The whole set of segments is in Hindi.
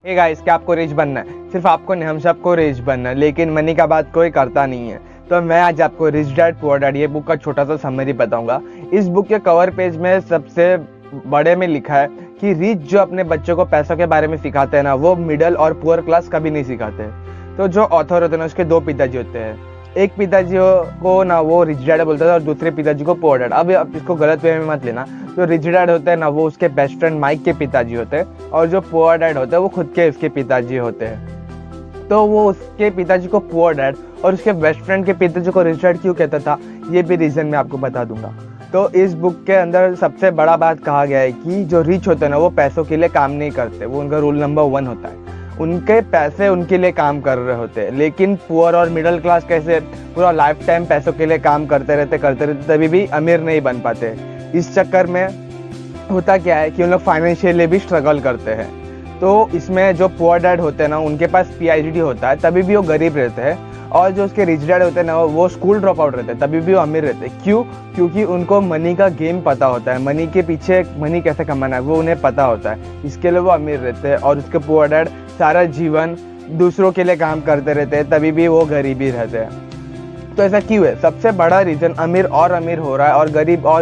हे गाइस, क्या आपको रिच बनना है? सिर्फ आपको नहीं, हम सबको रिच बनना है, लेकिन मनी का बात कोई करता नहीं है। तो मैं आज आपको रिच डैड पुअर डैड ये बुक का छोटा सा समरी बताऊंगा। इस बुक के कवर पेज में सबसे बड़े में लिखा है कि रिच जो अपने बच्चों को पैसों के बारे में सिखाते हैं ना, वो मिडिल और पुअर क्लास कभी नहीं सिखाते। तो जो ऑथर होते हैं ना, उसके दो पिताजी होते हैं। एक पिताजी को ना वो रिच डैड बोलता था और दूसरे पिताजी को पुअर डैड। अब आप इसको गलत वे में मत लेना। जो रिच डैड होते हैं ना, वो उसके बेस्ट फ्रेंड माइक के पिताजी होते हैं, और जो पुअर डैड होते हैं वो खुद के उसके पिताजी होते हैं। तो वो उसके पिताजी को पुअर डैड और उसके बेस्ट फ्रेंड के पिताजी को रिच डैड क्यों कहता था, ये भी रीजन मैं आपको बता दूंगा। तो इस बुक के अंदर सबसे बड़ा बात कहा गया है कि जो रिच होते हैं ना, वो पैसों के लिए काम नहीं करते। वो उनका रूल नंबर 1 होता है। उनके पैसे उनके लिए काम कर रहे होते हैं। लेकिन पुअर और मिडिल क्लास कैसे पूरा लाइफ टाइम पैसों के लिए काम करते रहते तभी भी अमीर नहीं बन पाते। इस चक्कर में होता क्या है कि उन लोग फाइनेंशियली भी स्ट्रगल करते हैं। तो इसमें जो पुअर डैड होते हैं ना, उनके पास PhD होता है, तभी भी वो गरीब रहते हैं। और जो उसके रिच डैड होते हैं ना, वो स्कूल ड्रॉप आउट रहते हैं, तभी भी वो अमीर रहते हैं। क्यों? क्योंकि उनको मनी का गेम पता होता है, मनी के पीछे मनी कैसे कमाना है वो उन्हें पता होता है। इसके लिए वो अमीर रहते हैं। और उसके पुअर डैड सारा जीवन दूसरों के लिए काम करते रहते हैं, तभी भी वो गरीब ही रहते हैं। तो ऐसा क्यों है? सबसे बड़ा रीजन अमीर और अमीर हो रहा है और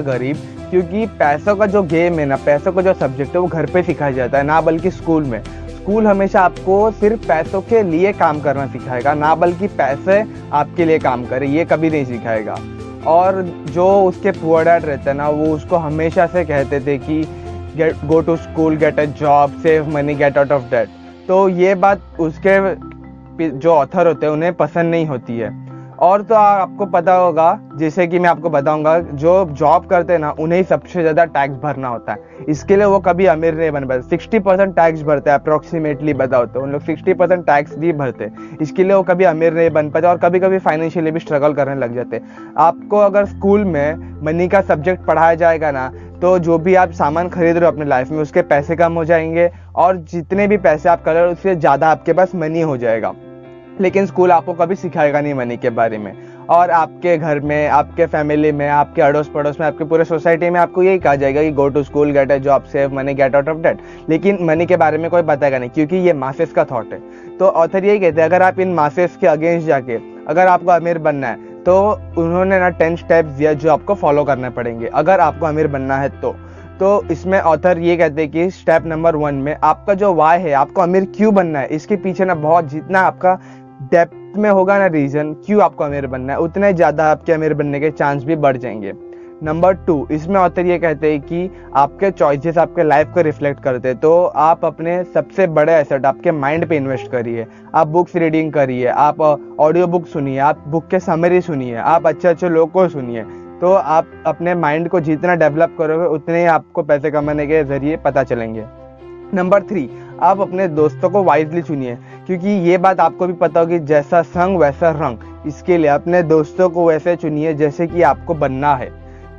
गरीब, क्योंकि पैसों का जो गेम है ना, पैसों का जो सब्जेक्ट है, वो घर पे सिखाया जाता है, ना बल्कि स्कूल में। स्कूल हमेशा आपको सिर्फ पैसों के लिए काम करना सिखाएगा, ना बल्कि पैसे आपके लिए काम करे, ये कभी नहीं सिखाएगा। और जो उसके पुअर डैड रहते हैं ना, वो उसको हमेशा से कहते थे कि go to school, get a job, save money, get out of debt. तो ये बात उसके जो ऑथर होते हैं उन्हें पसंद नहीं होती है। और तो आपको पता होगा, जैसे कि मैं आपको बताऊंगा, जो जॉब करते हैं ना, उन्हें ही सबसे ज़्यादा टैक्स भरना होता है। इसके लिए वो कभी अमीर नहीं बन पाते। 60% टैक्स भरते हैं अप्रोक्सीमेटली, बताओ तो उन लोग 60% टैक्स भी भरते हैं। इसके लिए वो कभी अमीर नहीं बन पाते और कभी कभी फाइनेंशियली भी स्ट्रगल करने लग जाते हैं। आपको अगर स्कूल में मनी का सब्जेक्ट पढ़ाया जाएगा ना, तो जो भी आप सामान खरीद रहे हो अपने लाइफ में, उसके पैसे कम हो जाएंगे, और जितने भी पैसे आप कर रहे हो उससे ज़्यादा आपके पास मनी हो जाएगा। लेकिन स्कूल आपको कभी सिखाएगा नहीं मनी के बारे में। और आपके घर में, आपके फैमिली में, आपके अड़ोस पड़ोस में, आपके पूरे सोसाइटी में आपको यही कहा जाएगा कि go to school, get a job, save money, get out of debt. लेकिन मनी के बारे में कोई बताएगा नहीं, क्योंकि ये मासेस का थॉट है। तो ऑथर यही कहते हैं, अगर आप इन मासेस के अगेंस्ट जाके अगर आपको अमीर बनना है, तो उन्होंने ना 10 स्टेप्स दिया जो आपको फॉलो करने पड़ेंगे अगर आपको अमीर बनना है। तो इसमें ऑथर ये कहते हैं कि स्टेप नंबर 1 में आपका जो वाई है, आपको अमीर क्यों बनना है, इसके पीछे ना बहुत, जितना आपका डेप्थ में होगा ना रीजन क्यों आपको अमीर बनना है, उतने ज़्यादा आपके अमीर बनने के चांस भी बढ़ जाएंगे। नंबर 2, इसमें ऑथर ये कहते हैं कि आपके चॉइसेस आपके लाइफ को रिफ्लेक्ट करते हैं। तो आप अपने सबसे बड़े एसेट आपके माइंड पे इन्वेस्ट करिए। आप बुक्स रीडिंग करिए, आप ऑडियो बुक सुनिए, आप बुक के समरी सुनिए, आप अच्छे अच्छे लोगों को सुनिए। तो आप अपने माइंड को जितना डेवलप करोगे, उतने ही आपको पैसे कमाने के जरिए पता चलेंगे। नंबर 3, आप अपने दोस्तों को वाइजली चुनिए, क्योंकि ये बात आपको भी पता होगी, जैसा संग वैसा रंग। इसके लिए अपने दोस्तों को वैसे चुनिए जैसे कि आपको बनना है।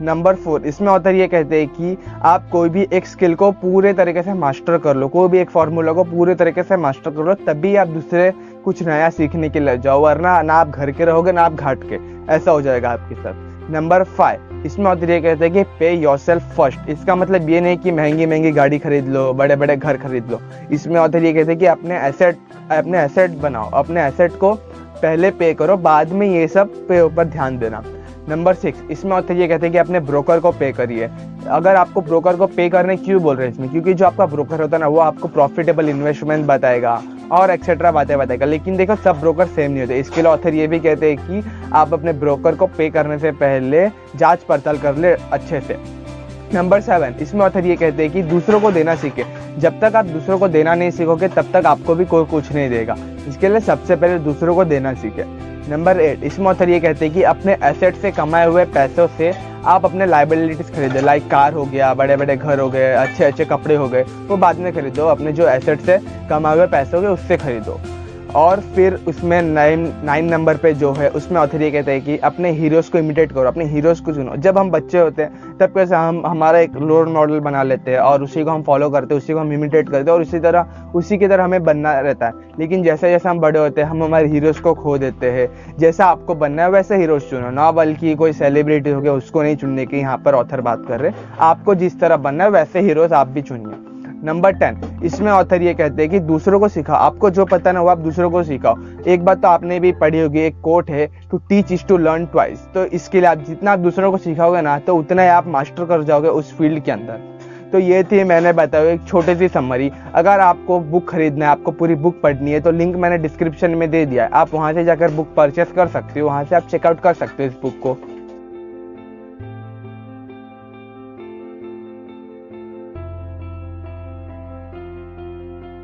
नंबर 4, इसमें ऑथर ये कहते हैं कि आप कोई भी एक स्किल को पूरे तरीके से मास्टर कर लो, कोई भी एक फॉर्मूला को पूरे तरीके से मास्टर कर लो, तभी आप दूसरे कुछ नया सीखने के लिए जाओ, वरना ना आप घर के रहोगे ना आप घाट के, ऐसा हो जाएगा आपके साथ। नंबर 5, इसमें ऑथर ये कहते हैं कि पे योरसेल्फ फर्स्ट। इसका मतलब ये नहीं कि महंगी महंगी गाड़ी खरीद लो, बड़े बड़े घर खरीद लो। इसमें ऑथर ये कहते हैं कि अपने एसेट बनाओ, अपने एसेट को पहले पे करो, बाद में ये सब पे ऊपर ध्यान देना। नंबर 6, इसमें ऑथर ये कहते हैं कि अपने ब्रोकर को पे करिए। अगर आपको ब्रोकर को पे करने क्यों बोल रहे हैं इसमें, क्योंकि जो आपका ब्रोकर होता है ना, वो आपको प्रॉफिटेबल इन्वेस्टमेंट बताएगा और एक्सेट्रा बातें बताएगा। लेकिन देखो, सब ब्रोकर सेम नहीं होते। इसके लिए ऑथर ये भी कहते हैं कि आप अपने ब्रोकर को पे करने से पहले जांच पड़ताल कर ले अच्छे से। नंबर 7, इसमें ऑथर ये कहते हैं कि दूसरों को देना सीखे। जब तक आप दूसरों को देना नहीं सीखोगे, तब तक आपको भी कोई कुछ नहीं देगा। इसके लिए सबसे पहले दूसरों को देना सीखे। नंबर 8, इसमें ऑथर ये कहते हैं कि अपने एसेट से कमाए हुए पैसों से आप अपने लाइबिलिटीज खरीदे, लाइक कार हो गया, बड़े बड़े घर हो गए, अच्छे अच्छे कपड़े हो गए, वो बाद में खरीदो। अपने जो एसेट से कमाए हुए पैसों के उससे खरीदो। और फिर उसमें 9 नंबर पे जो है, उसमें ऑथर ये कहते हैं कि अपने हीरोज़ को इमिटेट करो, अपने हीरोज़ को सुनो। जब हम बच्चे होते हैं तब कैसे हम हमारा एक रोल मॉडल बना लेते हैं और उसी को हम फॉलो करते हैं, उसी को हम इमिटेट करते हैं और उसी की तरह हमें बनना रहता है। लेकिन जैसे जैसे हम बड़े होते हैं, हम हमारे हीरोज़ को खो देते हैं। जैसा आपको बनना है वैसे हीरोज़ चुनो, ना बल्कि कोई सेलिब्रिटी हो गया उसको नहीं चुनने की यहाँ पर ऑथर बात कर रहे हैं। आपको जिस तरह बनना है वैसे हीरोज़ आप भी चुनिए। नंबर 10, इसमें ऑथर ये कहते हैं कि दूसरों को सिखाओ। आपको जो पता ना वो आप दूसरों को सिखाओ। एक बात तो आपने भी पढ़ी होगी, एक कोट है, to teach is to learn twice. तो इसके लिए आप जितना आप दूसरों को सिखाओगे ना तो उतना ही आप मास्टर कर जाओगे उस फील्ड के अंदर। तो ये थी मैंने बताया एक छोटी सी समरी। अगर आपको बुक खरीदना है, आपको पूरी बुक पढ़नी है, तो लिंक मैंने डिस्क्रिप्शन में दे दिया है, आप वहाँ से जाकर बुक परचेस कर सकते हो, वहाँ से आप चेकआउट कर सकते हो इस बुक को।